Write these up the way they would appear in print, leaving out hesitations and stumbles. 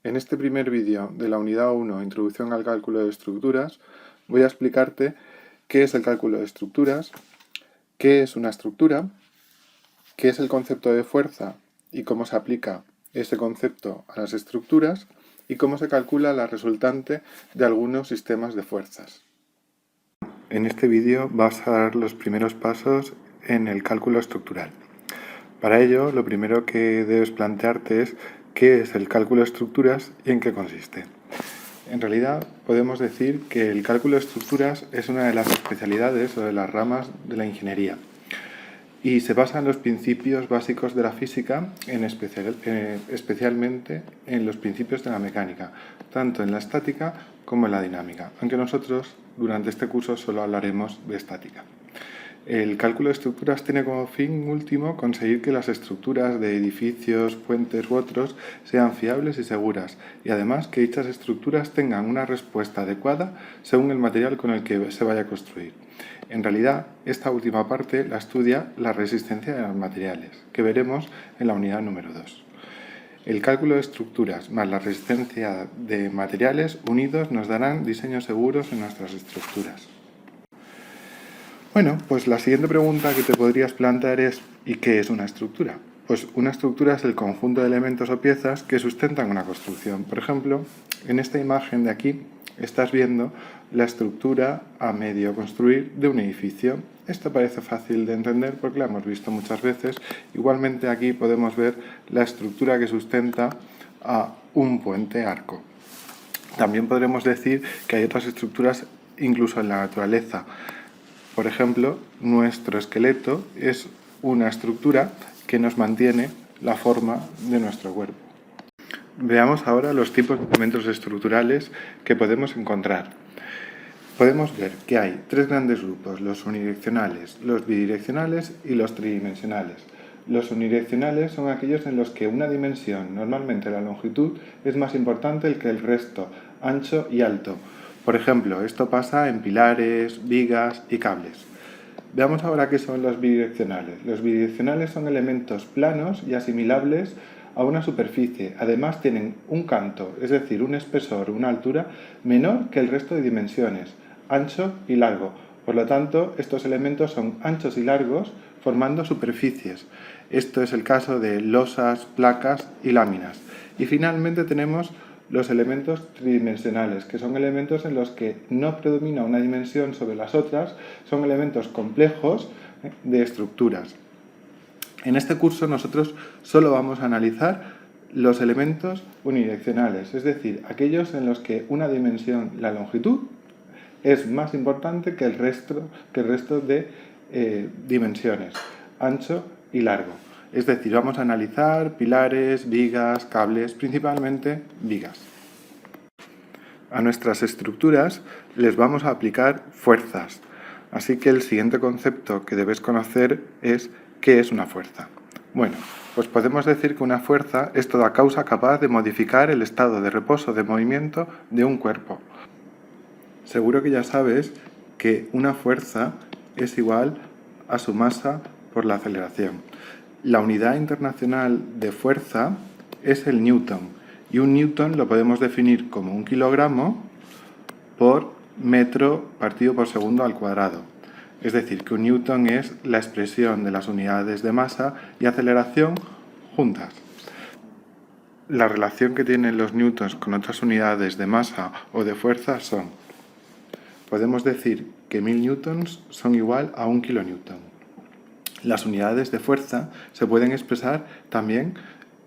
En este primer vídeo de la unidad 1, Introducción al cálculo de estructuras, voy a explicarte qué es el cálculo de estructuras, qué es una estructura, qué es el concepto de fuerza y cómo se aplica ese concepto a las estructuras y cómo se calcula la resultante de algunos sistemas de fuerzas. En este vídeo vas a dar los primeros pasos en el cálculo estructural. Para ello, lo primero que debes plantearte es qué es el cálculo de estructuras y en qué consiste. En realidad, podemos decir que el cálculo de estructuras es una de las especialidades o de las ramas de la ingeniería y se basa en los principios básicos de la física, especialmente en los principios de la mecánica, tanto en la estática como en la dinámica, aunque nosotros durante este curso solo hablaremos de estática. El cálculo de estructuras tiene como fin último conseguir que las estructuras de edificios, puentes u otros sean fiables y seguras, y además que dichas estructuras tengan una respuesta adecuada según el material con el que se vaya a construir. En realidad, esta última parte la estudia la resistencia de los materiales, que veremos en la unidad número 2. El cálculo de estructuras más la resistencia de materiales unidos nos darán diseños seguros en nuestras estructuras. Bueno, pues la siguiente pregunta que te podrías plantear es ¿y qué es una estructura? Pues una estructura es el conjunto de elementos o piezas que sustentan una construcción. Por ejemplo, en esta imagen de aquí estás viendo la estructura a medio construir de un edificio. Esto parece fácil de entender porque la hemos visto muchas veces. Igualmente aquí podemos ver la estructura que sustenta a un puente arco. También podremos decir que hay otras estructuras incluso en la naturaleza. Por ejemplo, nuestro esqueleto es una estructura que nos mantiene la forma de nuestro cuerpo. Veamos ahora los tipos de elementos estructurales que podemos encontrar. Podemos ver que hay tres grandes grupos, los unidireccionales, los bidireccionales y los tridimensionales. Los unidireccionales son aquellos en los que una dimensión, normalmente la longitud, es más importante que el resto, ancho y alto. Por ejemplo, esto pasa en pilares, vigas y cables. Veamos ahora qué son los bidireccionales. Los bidireccionales son elementos planos y asimilables a una superficie. Además tienen un canto, es decir, un espesor o una altura menor que el resto de dimensiones, ancho y largo. Por lo tanto, estos elementos son anchos y largos formando superficies. Esto es el caso de losas, placas y láminas. Y finalmente tenemos los elementos tridimensionales, que son elementos en los que no predomina una dimensión sobre las otras, son elementos complejos de estructuras. En este curso nosotros solo vamos a analizar los elementos unidireccionales, es decir, aquellos en los que una dimensión, la longitud, es más importante que el resto de dimensiones, ancho y largo. Es decir, vamos a analizar pilares, vigas, cables, principalmente vigas. A nuestras estructuras les vamos a aplicar fuerzas, así que el siguiente concepto que debes conocer es ¿qué es una fuerza? Bueno, pues podemos decir que una fuerza es toda causa capaz de modificar el estado de reposo de movimiento de un cuerpo. Seguro que ya sabes que una fuerza es igual a su masa por la aceleración. La unidad internacional de fuerza es el newton, y un newton lo podemos definir como 1 kilogramo por metro partido por segundo al cuadrado. Es decir, que un newton es la expresión de las unidades de masa y aceleración juntas. La relación que tienen los newtons con otras unidades de masa o de fuerza son: podemos decir que 1000 newtons son igual a 1 kilonewton. Las unidades de fuerza se pueden expresar también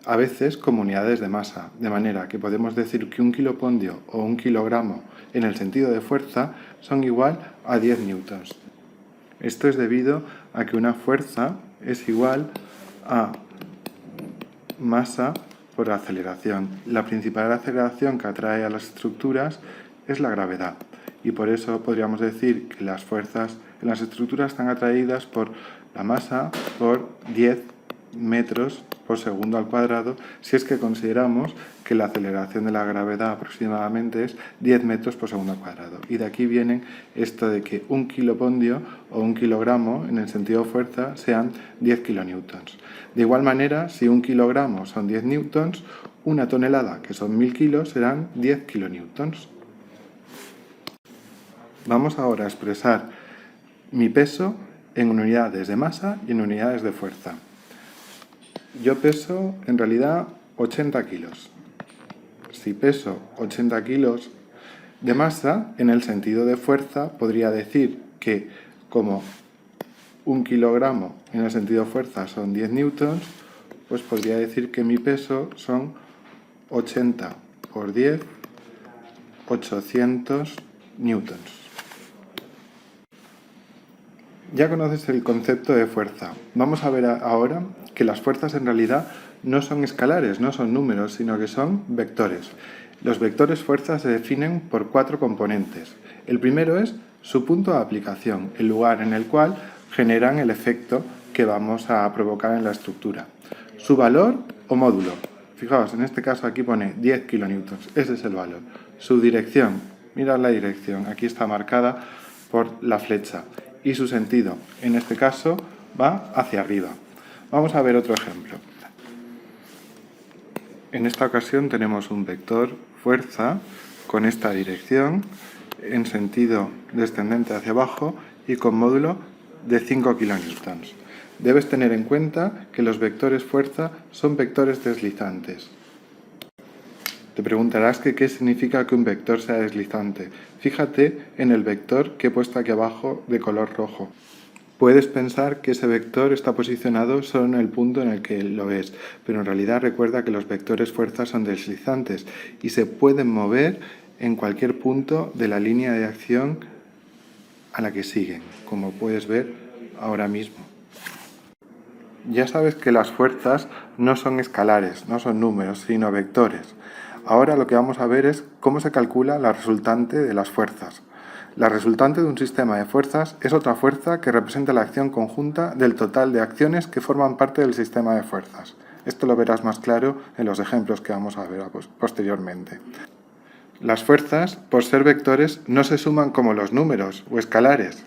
a veces como unidades de masa, de manera que podemos decir que 1 kilopondio o 1 kilogramo en el sentido de fuerza son igual a 10 newtons. Esto es debido a que una fuerza es igual a masa por aceleración. La principal aceleración que atrae a las estructuras es la gravedad, y por eso podríamos decir que las fuerzas en las estructuras están atraídas por la masa por 10 metros por segundo al cuadrado si es que consideramos que la aceleración de la gravedad aproximadamente es 10 metros por segundo al cuadrado. Y de aquí viene esto de que un kilopondio o un kilogramo en el sentido fuerza sean 10 kilonewtons. De igual manera, si un kilogramo son 10 newtons, una tonelada, que son 1000 kilos, serán 10 kilonewtons. Vamos ahora a expresar mi peso en unidades de masa y en unidades de fuerza. Yo peso en realidad 80 kilos. Si peso 80 kilos de masa, en el sentido de fuerza, podría decir que como un kilogramo en el sentido de fuerza son 10 newtons, pues podría decir que mi peso son 80 por 10, 800 newtons. Ya conoces el concepto de fuerza. Vamos a ver ahora que las fuerzas en realidad no son escalares, no son números, sino que son vectores. Los vectores fuerza se definen por 4 componentes. El primero es su punto de aplicación, el lugar en el cual generan el efecto que vamos a provocar en la estructura. Su valor o módulo. Fijaos, en este caso aquí pone 10 kilonewtons, ese es el valor. Su dirección, mirad la dirección, aquí está marcada por la flecha. Y su sentido, en este caso, va hacia arriba. Vamos a ver otro ejemplo. En esta ocasión tenemos un vector fuerza con esta dirección en sentido descendente hacia abajo y con módulo de 5 kilonewtons. Debes tener en cuenta que los vectores fuerza son vectores deslizantes. Te preguntarás que qué significa que un vector sea deslizante. Fíjate en el vector que he puesto aquí abajo de color rojo. Puedes pensar que ese vector está posicionado solo en el punto en el que lo ves, pero en realidad recuerda que los vectores fuerza son deslizantes y se pueden mover en cualquier punto de la línea de acción a la que siguen, como puedes ver ahora mismo. Ya sabes que las fuerzas no son escalares, no son números, sino vectores. Ahora lo que vamos a ver es cómo se calcula la resultante de las fuerzas. La resultante de un sistema de fuerzas es otra fuerza que representa la acción conjunta del total de acciones que forman parte del sistema de fuerzas. Esto lo verás más claro en los ejemplos que vamos a ver posteriormente. Las fuerzas, por ser vectores, no se suman como los números o escalares.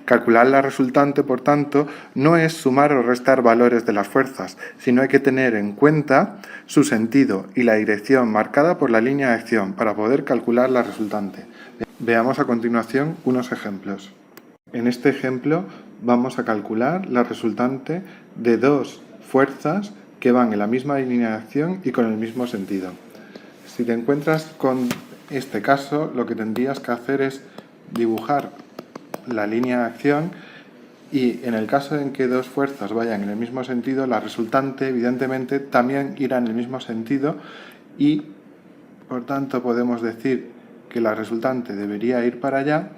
Calcular la resultante, por tanto, no es sumar o restar valores de las fuerzas, sino hay que tener en cuenta su sentido y la dirección marcada por la línea de acción para poder calcular la resultante. Veamos a continuación unos ejemplos. En este ejemplo vamos a calcular la resultante de dos fuerzas que van en la misma línea de acción y con el mismo sentido. Si te encuentras con este caso, lo que tendrías que hacer es dibujar la línea de acción y en el caso en que dos fuerzas vayan en el mismo sentido, la resultante evidentemente también irá en el mismo sentido y por tanto podemos decir que la resultante debería ir para allá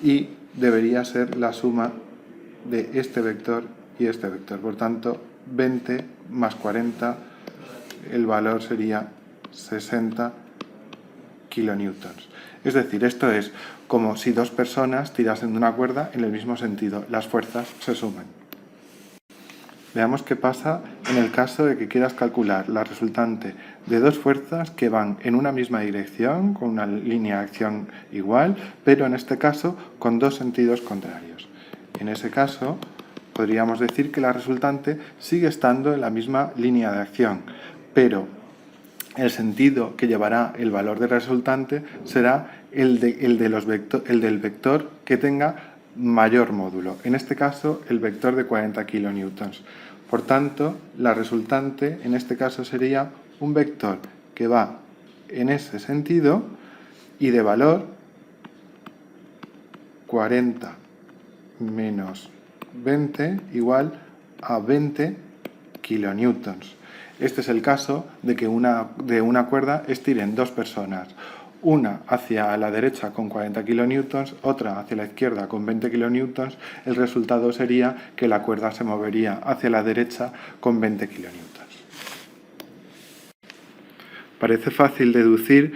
y debería ser la suma de este vector y este vector. Por tanto, 20 más 40, el valor sería 60 kilonewtons. Es decir, esto es como si dos personas tirasen de una cuerda en el mismo sentido. Las fuerzas se suman. Veamos qué pasa en el caso de que quieras calcular la resultante de dos fuerzas que van en una misma dirección, con una línea de acción igual, pero en este caso con dos sentidos contrarios. En ese caso, podríamos decir que la resultante sigue estando en la misma línea de acción, pero el sentido que llevará el valor de resultante será el del vector que tenga mayor módulo. En este caso, el vector de 40 kilonewtons. Por tanto, la resultante en este caso sería un vector que va en ese sentido y de valor 40 menos 20 igual a 20 kilonewtons. Este es el caso de que de una cuerda estiren dos personas, una hacia la derecha con 40 kilonewtons, otra hacia la izquierda con 20 kilonewtons. El resultado sería que la cuerda se movería hacia la derecha con 20 kilonewtons. Parece fácil deducir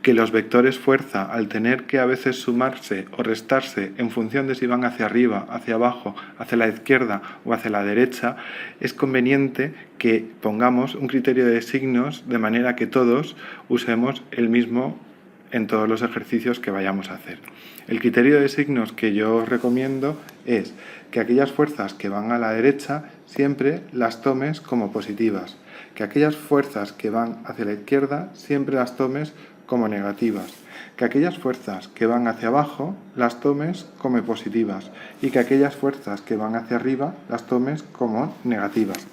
que los vectores fuerza, al tener que a veces sumarse o restarse en función de si van hacia arriba, hacia abajo, hacia la izquierda o hacia la derecha, es conveniente que pongamos un criterio de signos de manera que todos usemos el mismo en todos los ejercicios que vayamos a hacer. El criterio de signos que yo os recomiendo es que aquellas fuerzas que van a la derecha siempre las tomes como positivas, que aquellas fuerzas que van hacia la izquierda siempre las tomes como negativas, que aquellas fuerzas que van hacia abajo las tomes como positivas y que aquellas fuerzas que van hacia arriba las tomes como negativas.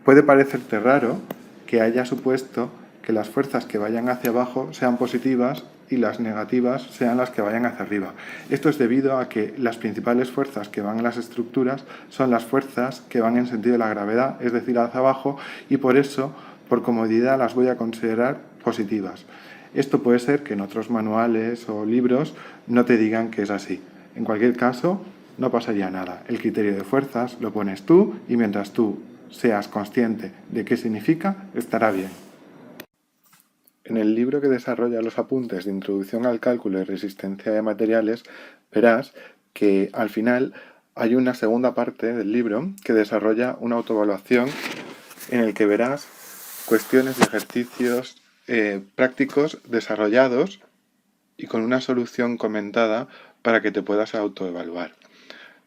Puede parecerte raro que haya supuesto que las fuerzas que vayan hacia abajo sean positivas y las negativas sean las que vayan hacia arriba. Esto es debido a que las principales fuerzas que van en las estructuras son las fuerzas que van en sentido de la gravedad, es decir, hacia abajo, y por eso, por comodidad, las voy a considerar positivas. Esto puede ser que en otros manuales o libros no te digan que es así. En cualquier caso, no pasaría nada. El criterio de fuerzas lo pones tú y mientras tú seas consciente de qué significa, estará bien. En el libro que desarrolla los apuntes de Introducción al Cálculo y Resistencia de Materiales, verás que al final hay una segunda parte del libro que desarrolla una autoevaluación en el que verás cuestiones y ejercicios prácticos desarrollados y con una solución comentada para que te puedas autoevaluar.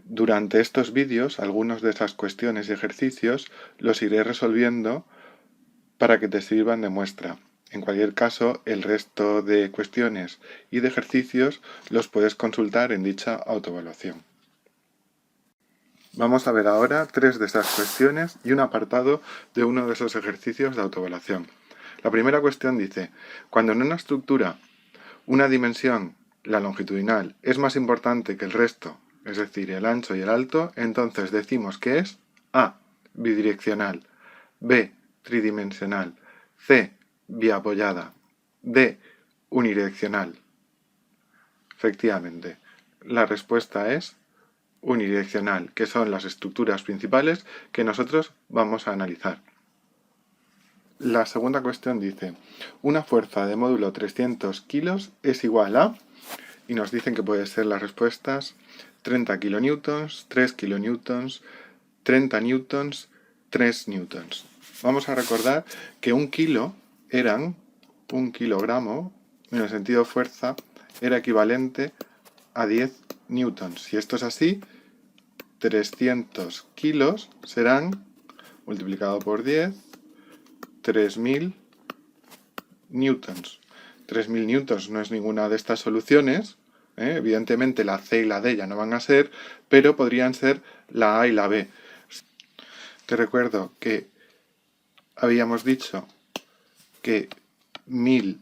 Durante estos vídeos, algunos de esas cuestiones y ejercicios los iré resolviendo para que te sirvan de muestra. En cualquier caso, el resto de cuestiones y de ejercicios los puedes consultar en dicha autoevaluación. Vamos a ver ahora 3 de esas cuestiones y un apartado de uno de esos ejercicios de autoevaluación. La primera cuestión dice, cuando en una estructura una dimensión, la longitudinal, es más importante que el resto, es decir, el ancho y el alto, entonces decimos que es A, bidireccional, B, tridimensional, C, biapoyada, D, unidireccional. Efectivamente, la respuesta es unidireccional, que son las estructuras principales que nosotros vamos a analizar. La segunda cuestión dice, una fuerza de módulo 300 kilos es igual a, y nos dicen que pueden ser las respuestas 30 kilonewtons, 3 kilonewtons, 30 newtons, 3 newtons. Vamos a recordar que un kilo eran un kilogramo, en el sentido fuerza, era equivalente a 10 newtons. Si esto es así, 300 kilos serán, multiplicado por 10, 3.000 newtons. 3.000 newtons no es ninguna de estas soluciones. Evidentemente la C y la D ya no van a ser, pero podrían ser la A y la B. Te recuerdo que habíamos dicho que 1.000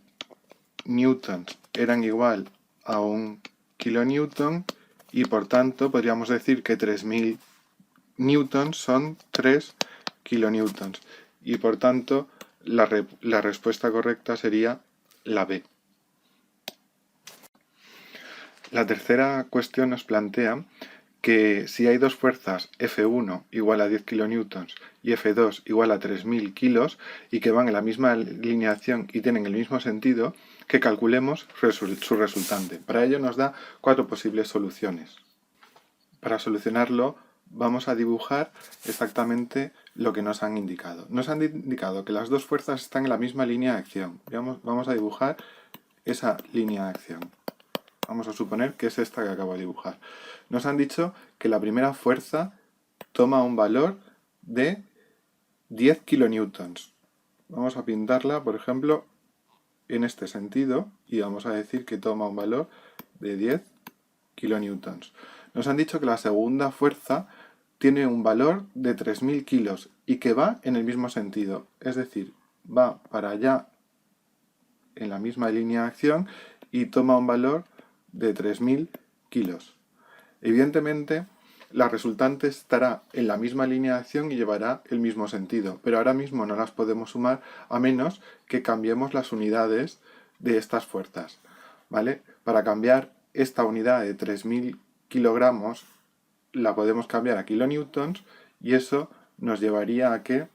newtons eran igual a un kilonewton y por tanto podríamos decir que 3.000 newtons son 3 kilonewtons. Y por tanto, la respuesta correcta sería la B. La tercera cuestión nos plantea que si hay dos fuerzas F1 igual a 10 kilonewtons y F2 igual a 3.000 kilos y que van en la misma alineación y tienen el mismo sentido, que calculemos su resultante. Para ello nos da 4 posibles soluciones. Para solucionarlo, vamos a dibujar exactamente lo que nos han indicado. Nos han indicado que las dos fuerzas están en la misma línea de acción. Vamos a dibujar esa línea de acción. Vamos a suponer que es esta que acabo de dibujar. Nos han dicho que la primera fuerza toma un valor de 10 kilonewtons. Vamos a pintarla, por ejemplo, en este sentido y vamos a decir que toma un valor de 10 kilonewtons. Nos han dicho que la segunda fuerza tiene un valor de 3.000 kilos y que va en el mismo sentido, es decir, va para allá en la misma línea de acción y toma un valor de 3.000 kilos. Evidentemente, la resultante estará en la misma línea de acción y llevará el mismo sentido, pero ahora mismo no las podemos sumar a menos que cambiemos las unidades de estas fuerzas, ¿vale? Para cambiar esta unidad de 3.000 kilogramos la podemos cambiar a kilonewtons y eso nos llevaría a que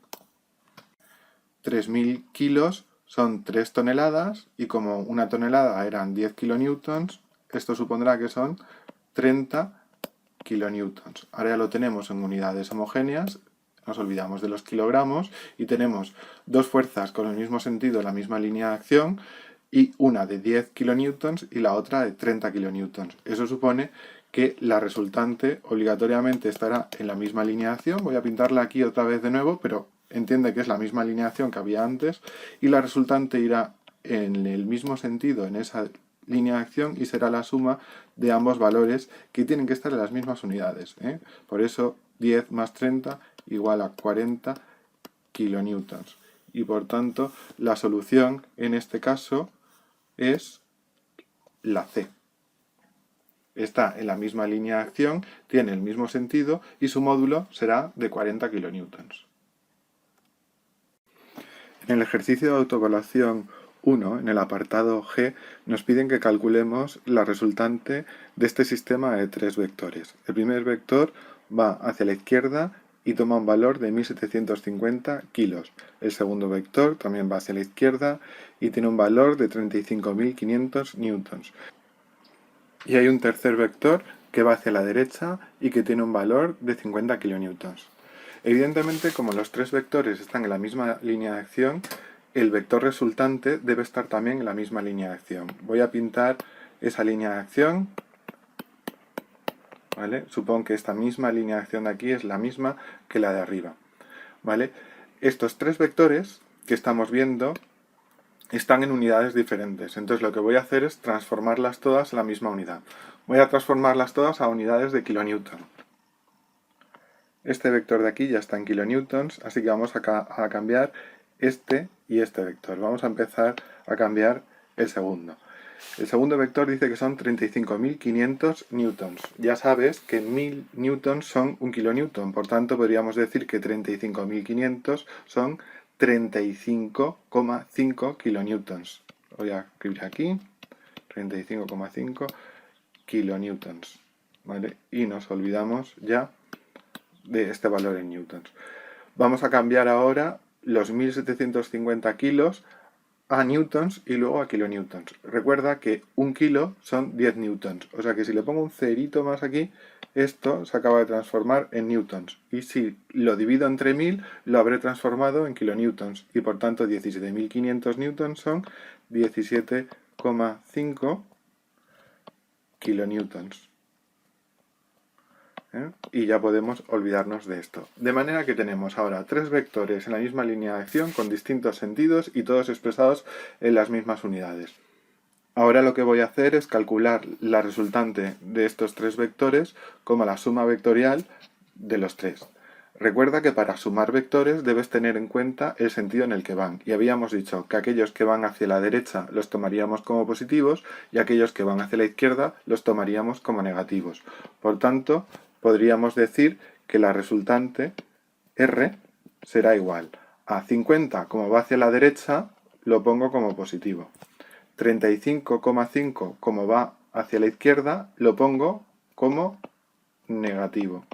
3.000 kilos son 3 toneladas y como una tonelada eran 10 kilonewtons, esto supondrá que son 30 kilonewtons. Ahora ya lo tenemos en unidades homogéneas, nos olvidamos de los kilogramos y tenemos dos fuerzas con el mismo sentido, la misma línea de acción, y una de 10 kilonewtons y la otra de 30 kilonewtons. Eso supone que la resultante obligatoriamente estará en la misma línea de acción. Voy a pintarla aquí otra vez de nuevo, pero entiende que es la misma línea de acción que había antes y la resultante irá en el mismo sentido en esa línea de acción y será la suma de ambos valores que tienen que estar en las mismas unidades. Por eso 10 más 30 igual a 40 kilonewtons. Y por tanto la solución en este caso es la C. Está en la misma línea de acción, tiene el mismo sentido y su módulo será de 40 kilonewtons. En el ejercicio de autoevaluación 1, en el apartado G, nos piden que calculemos la resultante de este sistema de tres vectores. El primer vector va hacia la izquierda y toma un valor de 1750 kilos. El segundo vector también va hacia la izquierda y tiene un valor de 35.500 newtons. Y hay un tercer vector que va hacia la derecha y que tiene un valor de 50 kilonewtons. Evidentemente, como los tres vectores están en la misma línea de acción, el vector resultante debe estar también en la misma línea de acción. Voy a pintar esa línea de acción. ¿Vale? Supongo que esta misma línea de acción de aquí es la misma que la de arriba. ¿Vale? Estos tres vectores que estamos viendo están en unidades diferentes. Entonces lo que voy a hacer es transformarlas todas a la misma unidad. Voy a transformarlas todas a unidades de kilonewton. Este vector de aquí ya está en kilonewtons, así que vamos a cambiar este y este vector. Vamos a empezar a cambiar el segundo. El segundo vector dice que son 35.500 newtons. Ya sabes que 1000 newtons son un kilonewton, por tanto podríamos decir que 35.500 son 35,5 kilonewtons. Voy a escribir aquí 35,5 kilonewtons. ¿Vale? Y nos olvidamos ya de este valor en newtons. Vamos a cambiar ahora los 1750 kilos a newtons y luego a kilonewtons. Recuerda que un kilo son 10 newtons, o sea que si le pongo un cerito más aquí, esto se acaba de transformar en newtons. Y si lo divido entre 1000, lo habré transformado en kilonewtons. Y por tanto 17.500 newtons son 17,5 kilonewtons. Y ya podemos olvidarnos de esto. De manera que tenemos ahora tres vectores en la misma línea de acción con distintos sentidos y todos expresados en las mismas unidades. Ahora lo que voy a hacer es calcular la resultante de estos tres vectores como la suma vectorial de los tres. Recuerda que para sumar vectores debes tener en cuenta el sentido en el que van. Y habíamos dicho que aquellos que van hacia la derecha los tomaríamos como positivos y aquellos que van hacia la izquierda los tomaríamos como negativos. Por tanto, podríamos decir que la resultante R será igual a 50, como va hacia la derecha, lo pongo como positivo. 35,5, como va hacia la izquierda, lo pongo como negativo.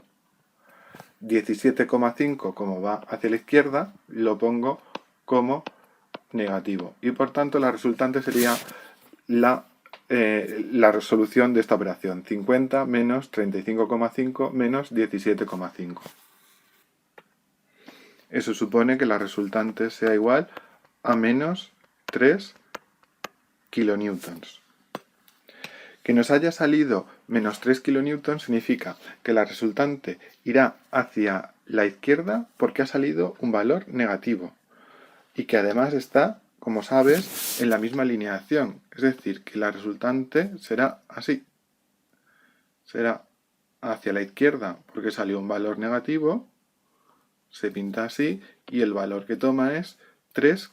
17,5, como va hacia la izquierda, lo pongo como negativo. Y por tanto la resultante sería la resolución de esta operación. 50 menos 35,5 menos 17,5. Eso supone que la resultante sea igual a menos 3 kilonewtons. Que nos haya salido menos 3 kilonewtons significa que la resultante irá hacia la izquierda porque ha salido un valor negativo y que además está, como sabes, en la misma línea de acción. Es decir, que la resultante será así. Será hacia la izquierda porque salió un valor negativo, se pinta así y el valor que toma es 3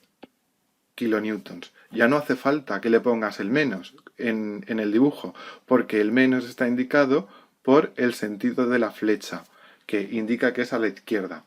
kilonewtons. Ya no hace falta que le pongas el menos en el dibujo, porque el menos está indicado por el sentido de la flecha, que indica que es a la izquierda.